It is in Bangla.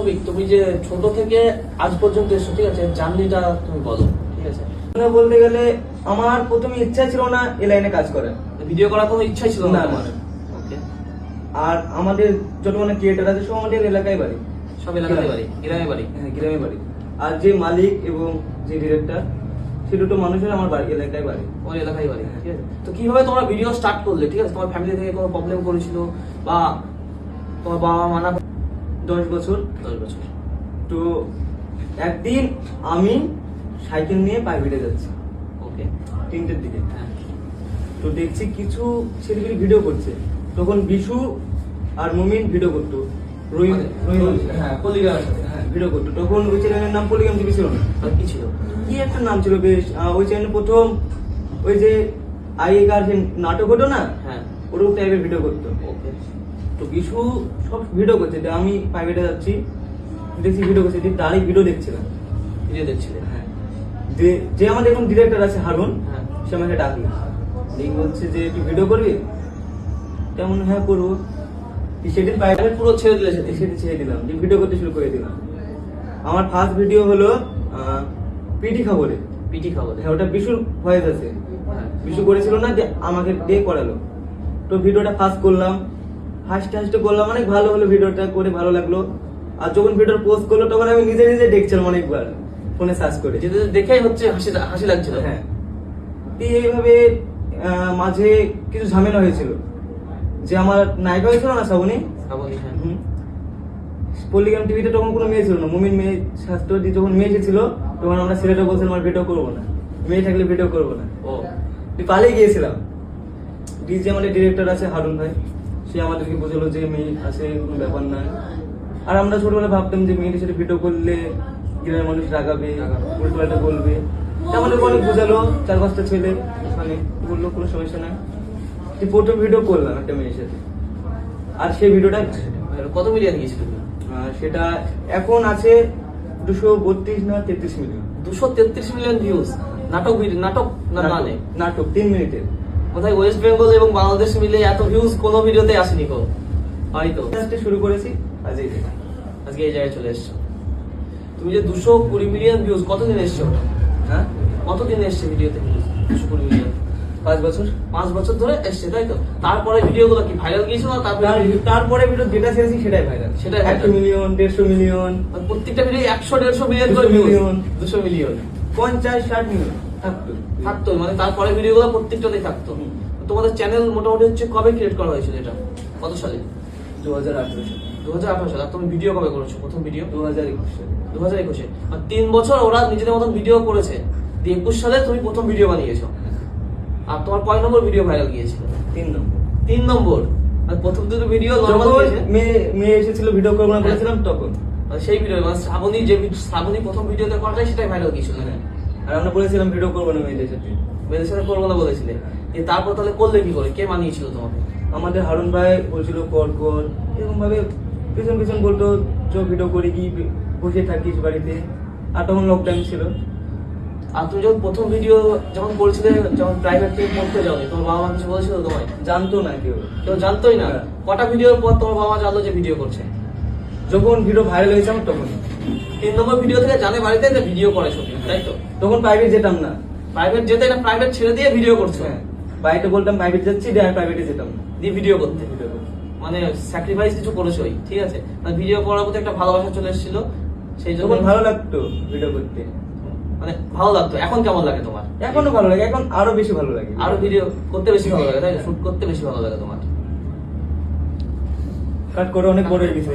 শফিক, তুমি যে ছোট থেকে আজ পর্যন্ত এসছো, ঠিক আছে, জার্নিটা তুমি বলো। ঠিক আছে, বলতে গেলে আমার প্রথমে ইচ্ছা ছিল না এই লাইনে কাজ করার, ভিডিও করার কোনো ইচ্ছাই ছিল না না, তোমার? না। ওকে। আর আমাদের যত মানে ক্রিয়েটার আছে সব আমাদের এলাকায় বাড়ি, সব এলাকায় বাড়ি, গ্রামে বাড়ি? হ্যাঁ, গ্রামে বাড়ি। আর যে মালিক এবং যে ডিরেক্টর সে দুটো মানুষের আমার বাড়ি এলাকায় বাড়ি। ওর এলাকায় বাড়ি, ঠিক আছে। তো কিভাবে তোমরা ভিডিও স্টার্ট করলে? ঠিক আছে, তোমার ফ্যামিলি থেকে কোনো প্রবলেম করেছিল বা তোমার বাবা মানা? 10 বছর। 10 বছর। তো একদিন আমি সাইকেল নিয়ে পায়ে হেঁটে যাচ্ছি, ওকে। 3টের দিকে। হ্যাঁ। তো দেখছি কিছু ছেলেগুলি ভিডিও করছে, তখন বিশু আর মুমিন ভিডিও করতো। রহিম, হ্যাঁ, পল্লীগ্রামের সাথে। হ্যাঁ, ভিডিও করতো। তখন ওই চ্যানেলের নাম পল্লীগ্রাম টিভি ছিল না, আর কি ছিল? কি একটা নাম ছিল বেশ। ওই চ্যানেলে প্রথম ওই যে আগেকার যে নাটক হতো না, হ্যাঁ, ওরকম টাইপের ভিডিও করতো। ওকে। তো বিশু সব ভিডিও করছে, তো আমি প্রাইভেটে যাচ্ছি, দেখছি ভিডিও করছে, তারই ভিডিও দেখছিলাম। ভিডিও দেখছিলে? হ্যাঁ, যে আমাদের এখন ডিরেক্টর আছে হারুন, হ্যাঁ। সে আমাকে ডাকলো, এই বলছে যে তুই ভিডিও করবি? তেমন হ্যাঁ করবো। সেদিন প্রাইভেট পুরো ছেড়ে দিলে সেদিন? সেদিন ছেড়ে দিলাম, যে ভিডিও করতে শুরু করে দিলাম। আমার ফার্স্ট ভিডিও হলো পিটি খবরে। পিটি খাবো? হ্যাঁ, ওটা বিশুর ভয়েস আছে, হ্যাঁ। বিশু করেছিল না, যে আমাকে দিয়ে করালো। তো ভিডিওটা ফার্স্ট করলাম, হাসতে করলাম, অনেক ভালো হলো, ভিডিওটা করে ভালো লাগলো। আর যখন ভিডিও পোস্ট করলো তখন আমি নিজে নিজে দেখছিলাম অনেকবার ফোনে সার্চ করে, যেটা দেখেই হচ্ছে হাসি লাগছিল। হ্যাঁ। দিয়ে এইভাবে মাঝে কিছু ঝামেলা হয়েছিল, যে আমার নায়িকা হয়েছিল না শ্রাবণী, শ্রাবণী, হ্যাঁ। পল্লীগ্রাম টিভিতে তখন কোনো মেয়ে ছিল না, মুমিন মেয়ে স্বাস্থ্য দিয়ে যখন মেয়ে এসেছিল তখন আমরা ছেলেটা বলছিলাম আমার ভিডিও করবো না, মেয়ে থাকলে ভিডিও করবো না। ও, পালিয়ে গিয়েছিলাম। যে আমাদের ডিরেক্টর আছে হারুন ভাই, সে আমাদেরকে বোঝালো যে মেয়ে আছে, কোনো ব্যাপার না। আর আমরা ছোটবেলায় ভাবতাম যে মেয়েদের সাথে ভিডিও করলে গ্রামের মানুষ রাগাবে, উল্টোপাল্টা বলবে। তা আমাদের অনেক বোঝালো, 4-5টা ছেলে ওখানে বললো কোনো সমস্যা নাই। প্রথম ভিডিও করলাম একটা মেয়ের সাথে, আর সেই ভিডিওটা কত মিলিয়ন গিয়েছিল? সেটা এখন আছে 232 না 33 মিলিয়ন। 233 million views. নাটক নাটক না গানে? নাটক 3 মিনিটের। কোথায় ওয়েস্ট বেঙ্গল এবং বাংলাদেশ মিলে এত ভিউজ কোনো ভিডিওতে আসেনি কো? হয়তো আজকে শুরু করেছি, আজকে এই জায়গায় চলে এসছো। তুমি যে 220 মিলিয়ন ভিউজ, কতদিন এসছো? হ্যাঁ, কতদিন এসছে ভিডিওতে ভিউজ? 220 মিলিয়ন 5 বছর। 5 বছর ধরে এসছে, তাই তো? তারপরে ভিডিওগুলো কি ভাইরাল গিয়েছিল না? তারপরে ভিডিও যেটা ছেড়েছি সেটাই ভাইরাল। সেটাই viral। 100 মিলিয়ন, 150 মিলিয়ন, মানে প্রত্যেকটা ভিডিও 100-150 মিলিয়ন করে 200 ভিউজ। মিলিয়ন। 200 মিলিয়ন 50-60 মিলিয়ন থাকতো, মানে তারপরে ভিডিওগুলো প্রত্যেকটাতেই থাকতো। তোমাদের চ্যানেল মোটামুটি হচ্ছে কবে ক্রিয়েট করা হয়েছিল এটা? কত সালে? 2018 সালে। 2018 সালে। আর তুমি ভিডিও কবে করেছো প্রথম ভিডিও? 2021 সালে। 2021-এ। আর 3 বছর ওরা নিজেদের মতন ভিডিও করেছে, দিয়ে 21 সালে তুমি প্রথম ভিডিও বানিয়েছো। আর তোমার কয় নম্বর ভিডিও ভাইরাল গিয়েছিল? 3 নম্বর। 3 নম্বর। আর প্রথম দুটো ভিডিও নরমাল যখন গিয়েছে। মেয়ে এসেছিল ভিডিও করবো না বলেছিলাম তখন। আর সেই ভিডিও মানে শ্রাবণী প্রথম ভিডিওতে করাটাই সেটাই ভাইরাল গিয়েছিল। আর আমরা বলেছিলাম ভিডিও করবো না মেয়েদের সাথে। মেয়েদের সাথে করবো না বলেছিলে, তারপর তাহলে করলে কি করে? কে মানিয়েছিল তোমাকে? আমাদের হারুন ভাই বলছিল কর এরকম ভাবে পিছন পিছন বলতো চ ভিডিও করি, কি বসে থাকিস বাড়িতে। আর তখন লকডাউন ছিল। আর তুমি যখন প্রথম ভিডিও যখন করেছিলে, যখন প্রাইভেট থেকে পড়তে যাওনি, তোমার বাবা মা কিছু বলেছিল তোমায়? জানতো না কেউ জানতোই না? না। কটা ভিডিওর পর তোমার বাবা মা জানলো যে ভিডিও করছে? যখন ভিডিও ভাইরাল হয়েছে আমার তখন। 3 নম্বর ভিডিও থেকে জানে বাড়িতে যে ভিডিও করে সত্যি, তাই তো? তখন প্রাইভেট যেতাম না, প্রাইভেট যেতে না, প্রাইভেট ছেড়ে দিয়ে ভিডিও করছো? হ্যাঁ, বাড়িতে বলতাম প্রাইভেট যাচ্ছি, প্রাইভেটে যেতাম না, দিয়ে ভিডিও করতে। মানে স্যাক্রিফাইস কিছু করেছোই, ঠিক আছে। মানে ভিডিও করার প্রতি একটা ভালোবাসা চলে এসেছিল, সেই জন্য তখন ভালো লাগতো ভিডিও করতে। মানে ভালো লাগতো। এখন কেমন লাগে তোমার? এখনো ভালো লাগে, এখন আরো বেশি ভালো লাগে, আরো ভিডিও করতে বেশি ভালো লাগে, তাই না? শুট করতে বেশি ভালো লাগে তোমার? কাট করে অনেক বড় হয়ে গেছে।